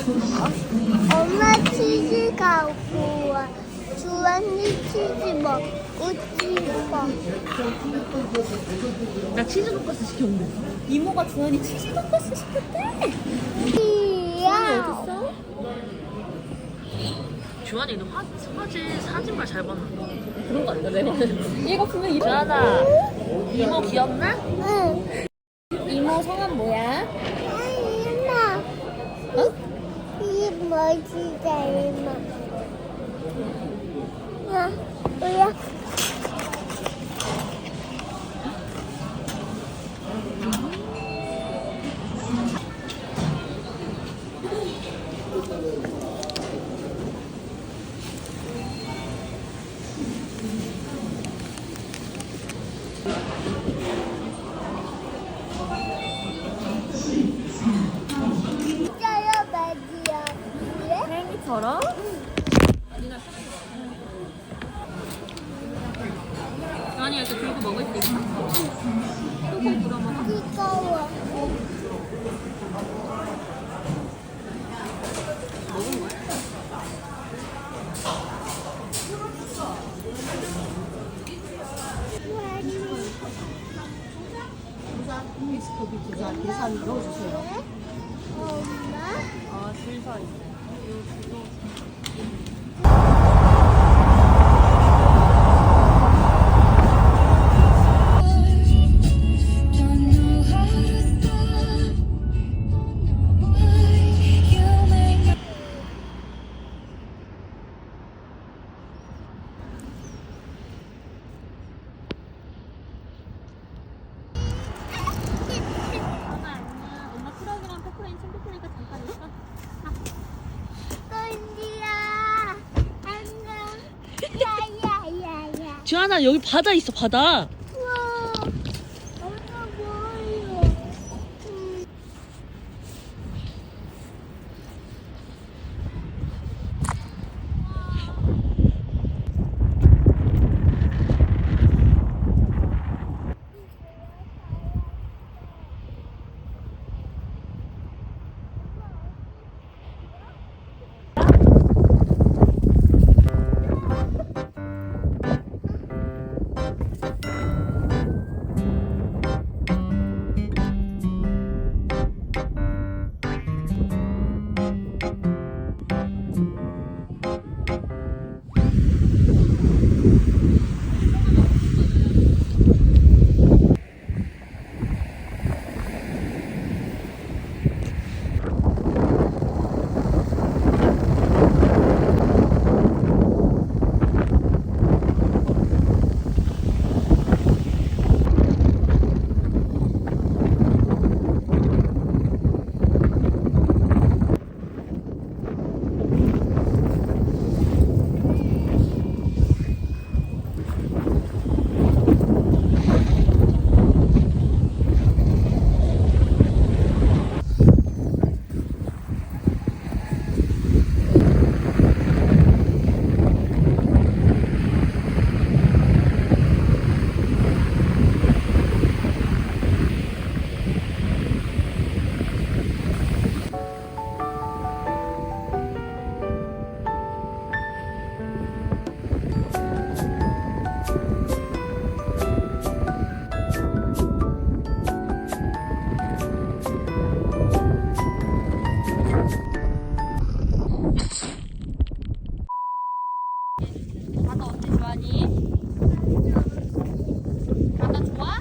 엄마 치즈 갖고 와. 주원이 치즈 먹고 싶어. 나 치즈 돈까스 시켰는데. 이모가 주한이 치즈 돈까스 시켰대. 이야. 어딨어? 주한이 너 사진만 잘 봤나? 그런 거 아닌가 내가? 얘가 분명 주한아 이모 귀엽나? 응. 이모 성함 뭐야? 이마. 어? 이 멋지다 이마. 야, 뭐야? 진짜요, 맞지요? 그래? 헬기처럼? 주한이 이렇게 들고 먹을 수 있어? 콩콩 불어 먹어? 뜨거워. 먹은 거야? 거기 계산 넣어주세요. 엄마? 아, 줄서 있네. 엄마 트럭이랑 페퍼레인 챙길 테니까 잠깐 있어. 언니야. 안녕. 야야야야. 주한아 여기 바다 있어 바다. 우와. 엄마 뭐예요? 바다 어때 주한이? 바다 좋아?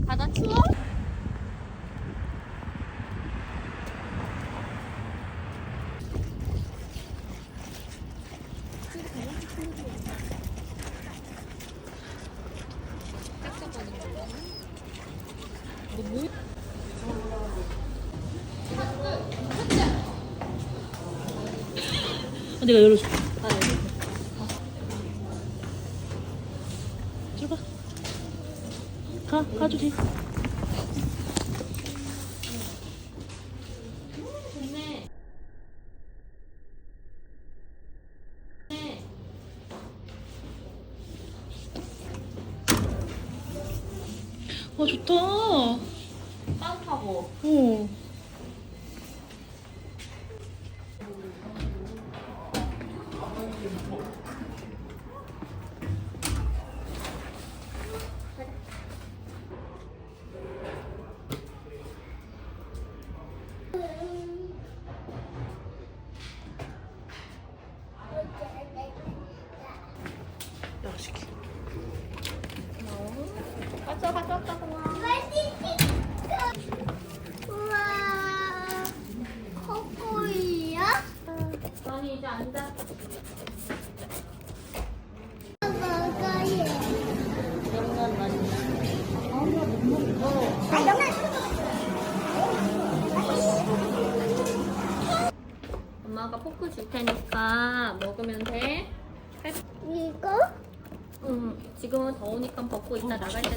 바다 추워? 내가 열어줄게. 들어가. 가도 돼. 와, 좋다. 따뜻하고. 어. 포크 줄 테니까 먹으면 돼. 이거? 응. 지금은 더우니까 벗고 이따 나갈 때.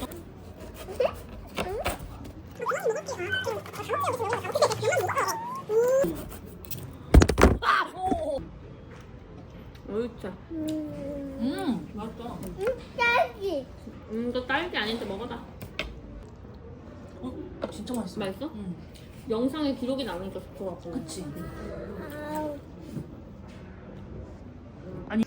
옳지. 맛있다. 딸기. 이거 딸기 아닌데 먹어봐. 진짜 맛있어. 맛있어? 응. 영상에 기록이 남으니까 좋더라고. 그치. 아우. 아니.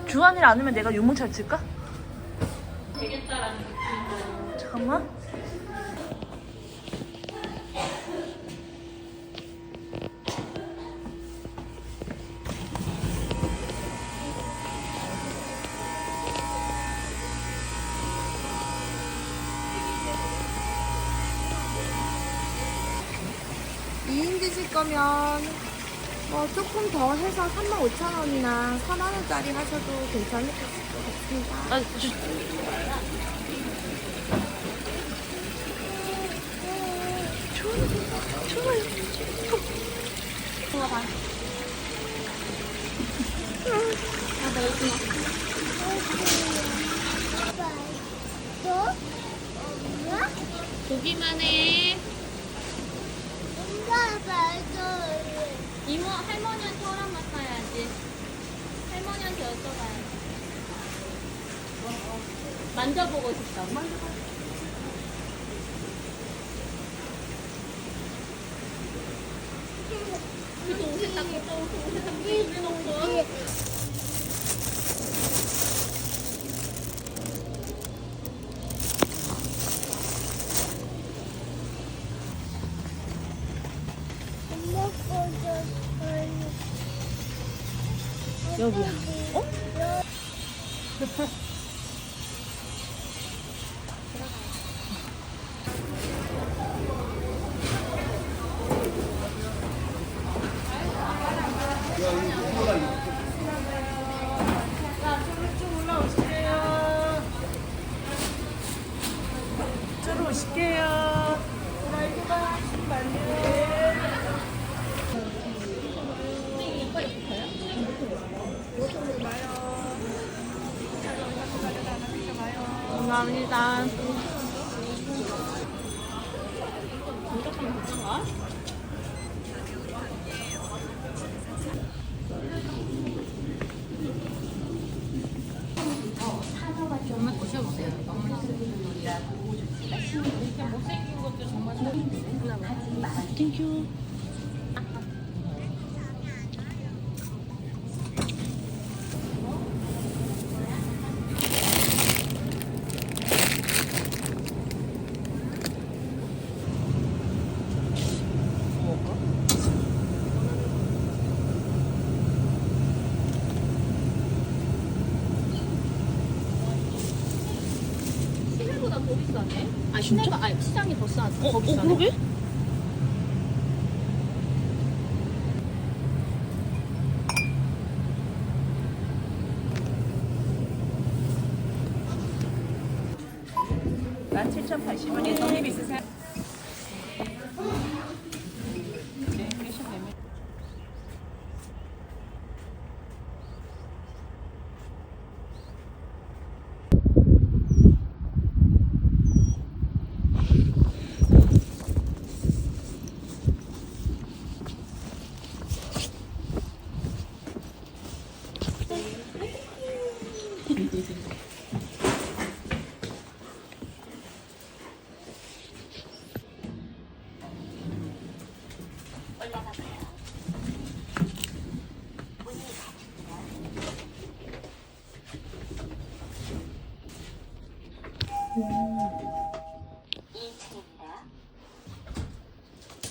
주한이를 안으면 내가 유모차를 칠까? 되겠다라는 느낌. 잠깐만. 드실 거면 뭐 조금 더 해서 35,000원이나 4만원짜리 하셔도 괜찮을 것 같습니다. 아, 좋아봐. 또? 엄마? 보기만 해. 엄마 말도 이모 할머니한테 허락 맡아야지. 할머니한테 여쭤봐야지. 만져보고 싶다. 그래도 옷에 딱 옷에 딱 입는 거. 엄마 거죠. 여기야. 어? 들어오실게요. 감사합니다. 공격하면 괜찮아? 정말 드셔보세요. 이렇게 못생긴 것도 정말 땡큐. 시내보다 더 비싸네? 아 시내가 아니 시장이 더 싸. 더 비싸네. 그러게? 만 7,080원에 적립 있으세요? 네, 계셔 되면.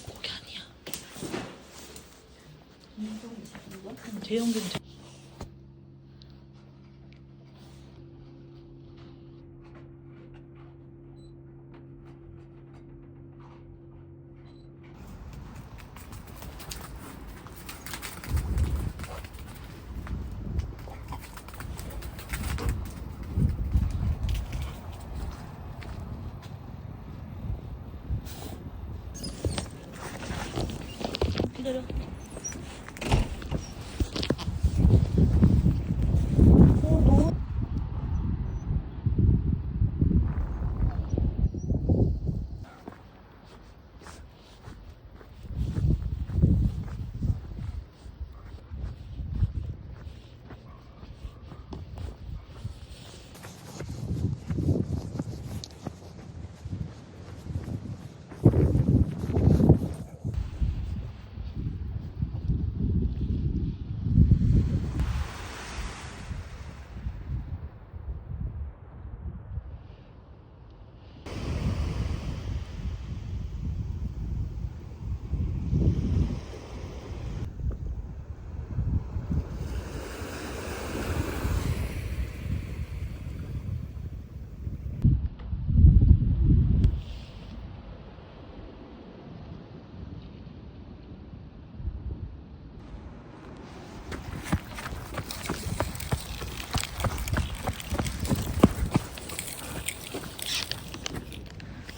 거기 아니야. 대형 경찰.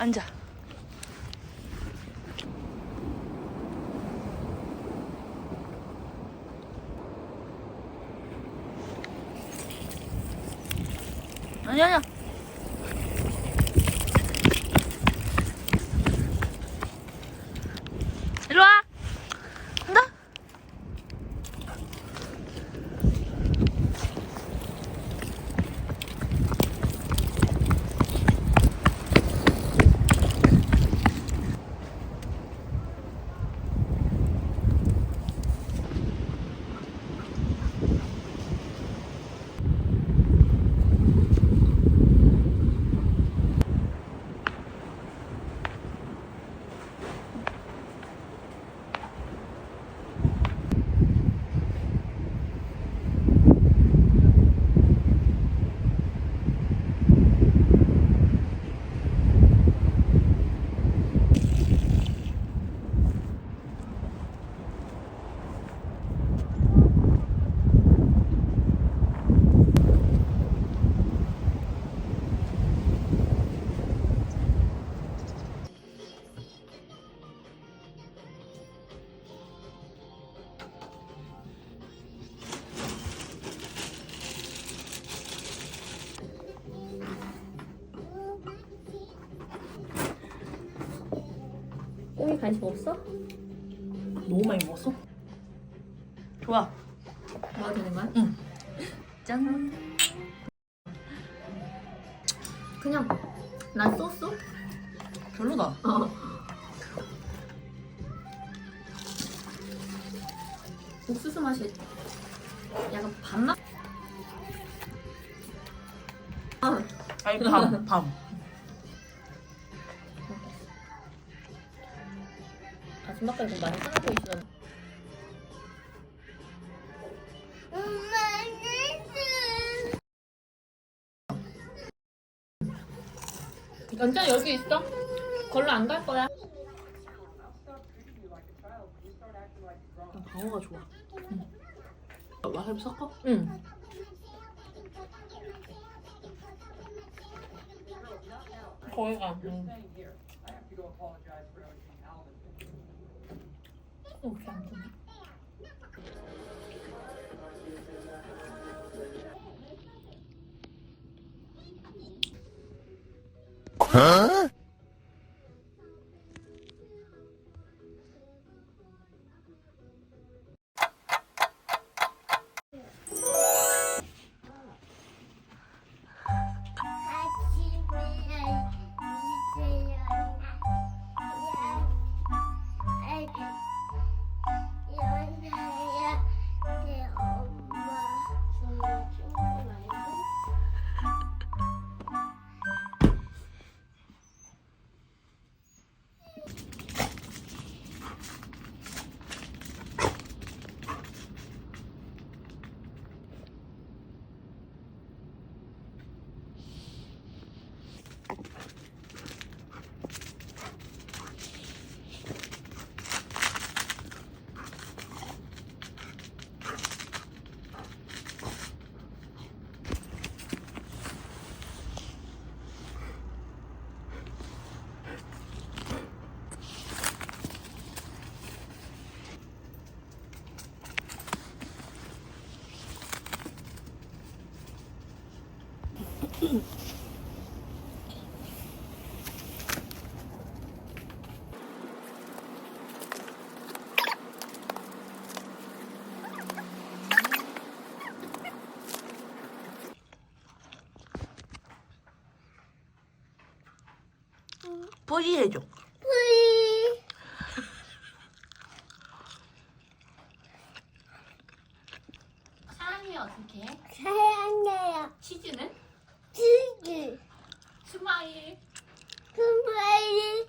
앉아. 아니야. 일로 와. 간다. 꽁이 간식 없어? 너무 많이 먹었어? 좋아. 먹어도 되는 거야? 응. 짠. 그냥 난 소스? 별로다. 옥수수 맛이 약간 밥맛? 아니 밤. 아줌마까지 좀 많이 싸놓고 있으면 엄마, 연장 여기 있어? 걸로 안 갈 거야? 난 방어가 좋아. 와사비 섞어? 응. 거기가. 이렇게 안 되네. 뿌리 해줘. 뿌리. 사랑해 어떻게? 사랑해요. 치즈는? 치즈. 스마일. 스마일.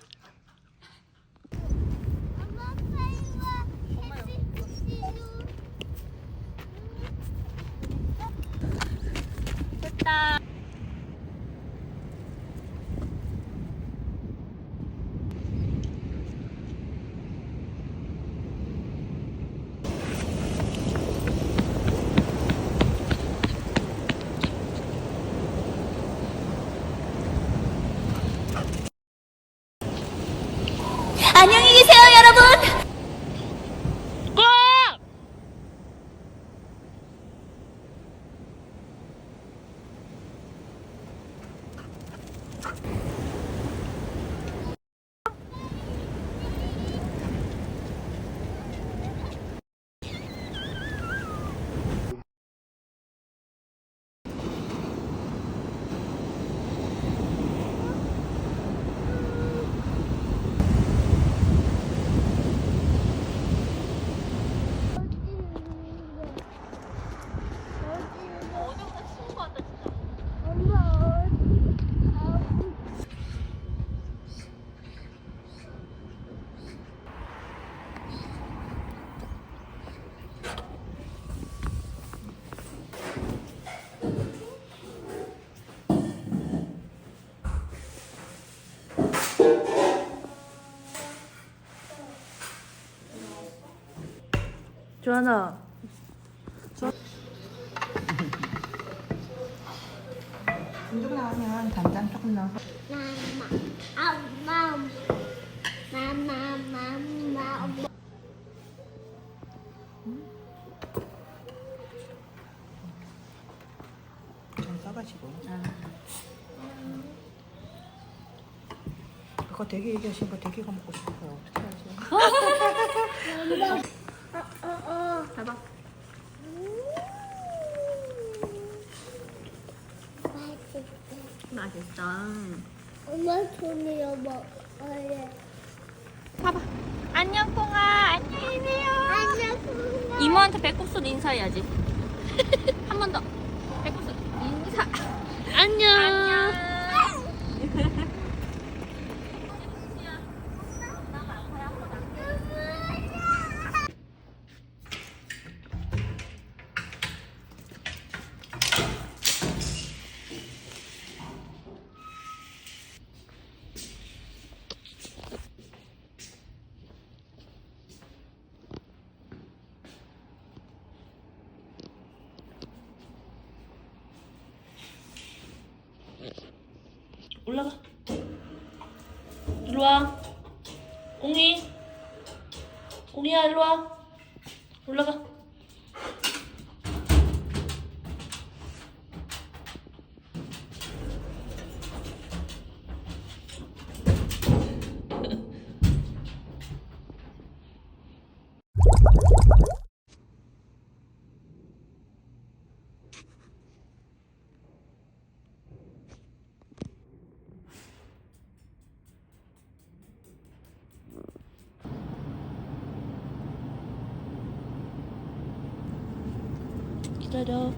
엄마 빨리 와. 됐다. 주하나. 이쪽 나오면 간장 조금 넣어서 마마. 좀 써가지고. 그거 대게 얘기하신 거 대게가 먹고 싶어요. 어떻게 하지? 대박. 맛있다. 엄마 손이요 먹어요. 안녕 꽁아. 안녕히세요. 안녕. 이모한테 배꼽손 인사해야지. 한 번 더. 배꼽손 인사. 안녕. 올라가. 일로 와. 꽁이. 꽁이야 일로 와. 올라가. 기다려.